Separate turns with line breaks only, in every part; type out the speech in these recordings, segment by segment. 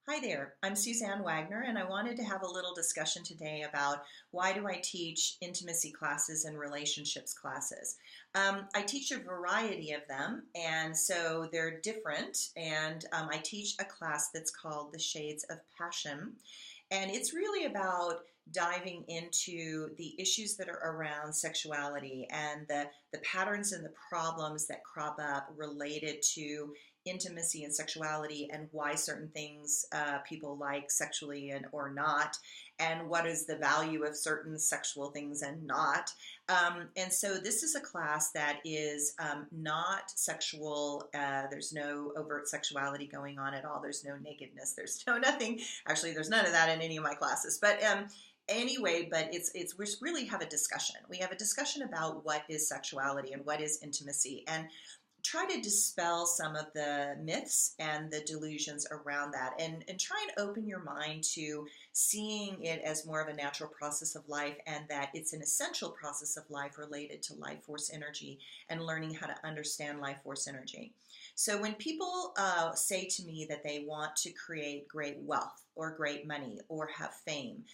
Hi there, I'm Suzanne Wagner, and I wanted to have a little discussion today about why do I teach intimacy classes and relationships classes. I teach a variety of them, and so they're different. And I teach a class that's called The Shades of Passion, and it's really about diving into the issues that are around sexuality and the patterns and the problems that crop up related to intimacy and sexuality and why certain things people like sexually and or not, and what is the value of certain sexual things and not. And so this is a class that is not sexual. There's no overt sexuality going on at all. There's no nakedness. There's no nothing. Actually, there's none of that in any of my classes. But anyway, but it's we really have a discussion. We have a discussion about what is sexuality and what is intimacy, and try to dispel some of the myths and the delusions around that, and try and open your mind to seeing it as more of a natural process of life, and that it's an essential process of life related to life force energy and learning how to understand life force energy. So when people say to me that they want to create great wealth or great money or have fame,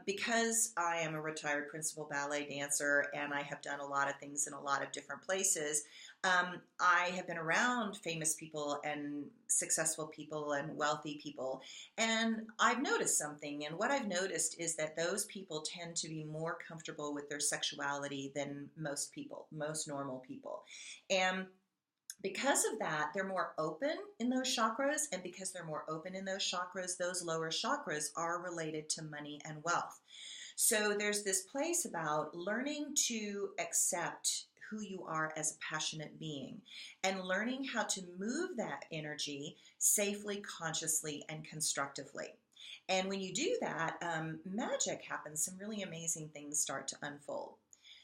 because I am a retired principal ballet dancer and I have done a lot of things in a lot of different places, I have been around famous people and successful people and wealthy people, and I've noticed something. And what I've noticed is that those people tend to be more comfortable with their sexuality than most people, most normal people. And because of that, they're more open in those chakras, and because they're more open in those chakras, those lower chakras are related to money and wealth. So there's this place about learning to accept who you are as a passionate being and learning how to move that energy safely, consciously, and constructively. And when you do that, magic happens. Some really amazing things start to unfold.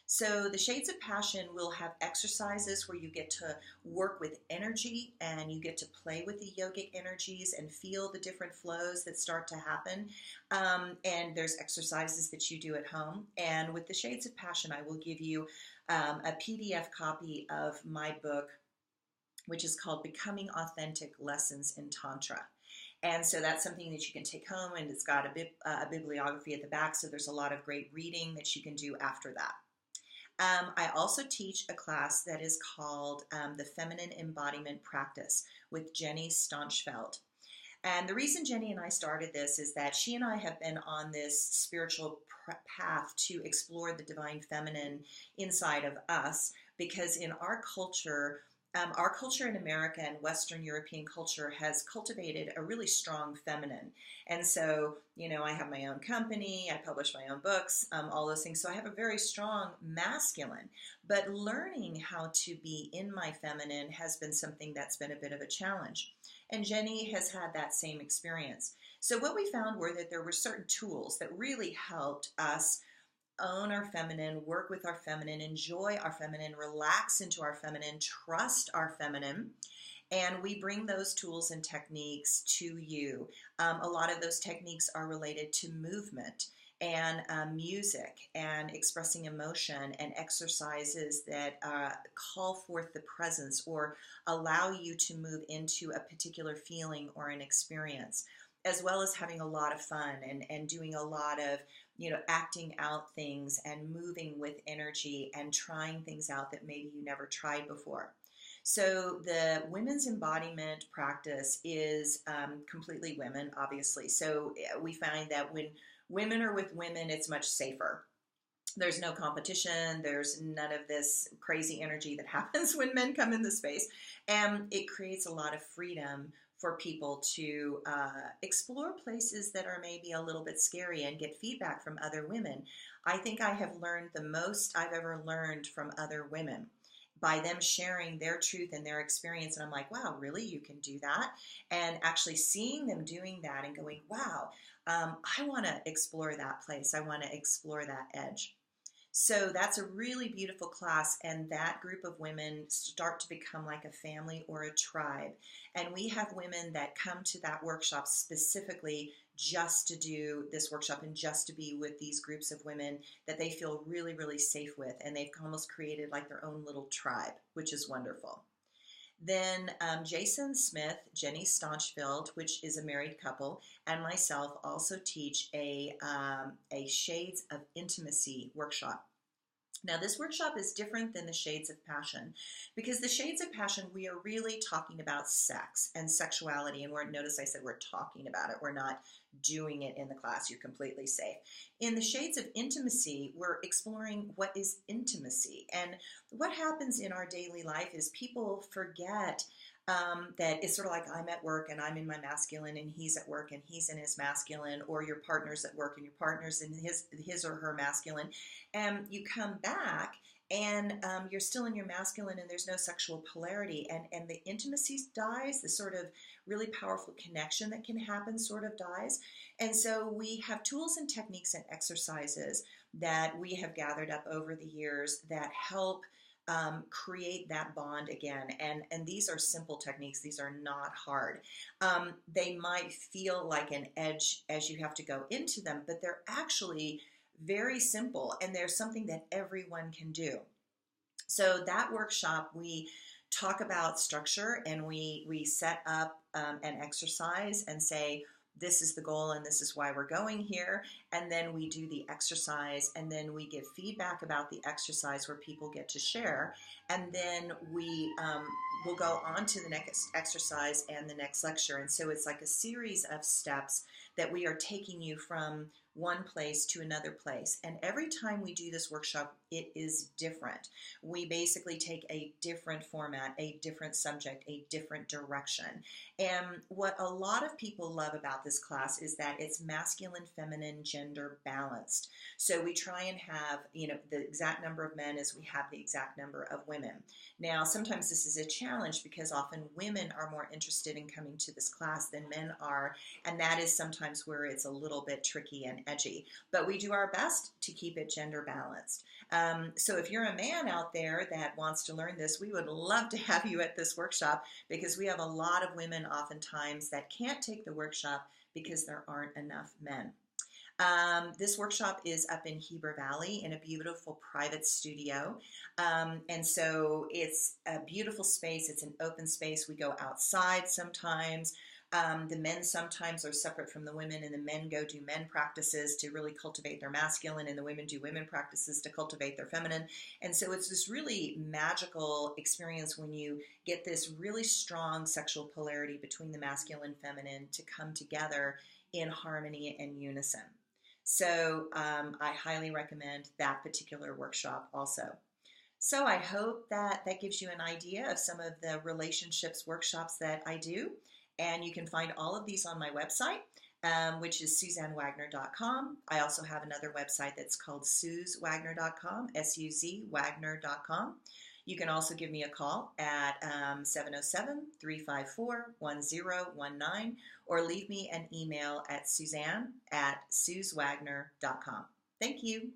So the Shades of Passion will have exercises where you get to work with energy and you get to play with the yogic energies and feel the different flows that start to happen. And there's exercises that you do at home. And with the Shades of Passion, I will give you a PDF copy of my book, which is called Becoming Authentic Lessons in Tantra. And so that's something that you can take home, and it's got a bibliography at the back, so there's a lot of great reading that you can do after that. I also teach a class that is called the Feminine Embodiment Practice with Jenny Staunchfeld. And the reason Jenny and I started this is that she and I have been on this spiritual path to explore the divine feminine inside of us, because in our culture in America and Western European culture has cultivated a really strong feminine. And so, I have my own company, I publish my own books, all those things. So I have a very strong masculine, but learning how to be in my feminine has been something that's been a bit of a challenge. And Jenny has had that same experience. So what we found were that there were certain tools that really helped us own our feminine, work with our feminine, enjoy our feminine, relax into our feminine, trust our feminine. And we bring those tools and techniques to you. A lot of those techniques are related to movement and music and expressing emotion and exercises that call forth the presence or allow you to move into a particular feeling or an experience, as well as having a lot of fun and doing a lot of acting out things and moving with energy and trying things out that maybe you never tried before. So the women's embodiment practice is completely women, obviously. So we find that when women are with women, it's much safer. There's no competition. There's none of this crazy energy that happens when men come in the space. And it creates a lot of freedom for people to explore places that are maybe a little bit scary and get feedback from other women. I think I have learned the most I've ever learned from other women by them sharing their truth and their experience. And I'm like, wow, really? You can do that? And actually seeing them doing that and going, wow, I want to explore that place. I want to explore that edge. So that's a really beautiful class, and that group of women start to become like a family or a tribe. And we have women that come to that workshop specifically just to do this workshop and just to be with these groups of women that they feel really, really safe with. And they've almost created like their own little tribe, which is wonderful. Then Jason Smith, Jenny Staunchfield, which is a married couple, and myself also teach a Shades of Intimacy workshop. Now, this workshop is different than the Shades of Passion because the Shades of Passion, we are really talking about sex and sexuality. And notice I said we're talking about it. We're not doing it in the class. You're completely safe. In the Shades of Intimacy, we're exploring what is intimacy. And what happens in our daily life is people forget that it's sort of like I'm at work and I'm in my masculine and he's at work and he's in his masculine, or your partner's at work and your partner's in his or her masculine, and you come back and you're still in your masculine and there's no sexual polarity, and the intimacy dies, the sort of really powerful connection that can happen sort of dies. And so we have tools and techniques and exercises that we have gathered up over the years that help create that bond again. And these are simple techniques. These are not hard. They might feel like an edge as you have to go into them, but they're actually very simple, and they're something that everyone can do. So that workshop, we talk about structure, and we set up an exercise and say, this is the goal and this is why we're going here. And then we do the exercise, and then we give feedback about the exercise where people get to share. And then we will go on to the next exercise and the next lecture. And so it's like a series of steps that we are taking you from one place to another place. And every time we do this workshop, it is different. We basically take a different format, a different subject, a different direction. And what a lot of people love about this class is that it's masculine, feminine, gender balanced. So we try and have, the exact number of men as we have the exact number of women. Now, sometimes this is a challenge because often women are more interested in coming to this class than men are. And that is sometimes where it's a little bit tricky and edgy. But we do our best to keep it gender balanced. So if you're a man out there that wants to learn this, we would love to have you at this workshop, because we have a lot of women oftentimes that can't take the workshop because there aren't enough men. This workshop is up in Heber Valley in a beautiful private studio. And so it's a beautiful space. It's an open space. We go outside sometimes. The men sometimes are separate from the women, and the men go do men practices to really cultivate their masculine, and the women do women practices to cultivate their feminine. And so it's this really magical experience when you get this really strong sexual polarity between the masculine and feminine to come together in harmony and unison. So I highly recommend that particular workshop also. So I hope that gives you an idea of some of the relationships workshops that I do. And you can find all of these on my website, which is SuzanneWagner.com. I also have another website that's called SuzWagner.com, SUZWagner.com. You can also give me a call at 707-354-1019, or leave me an email at Suzanne@SuzWagner.com. Thank you.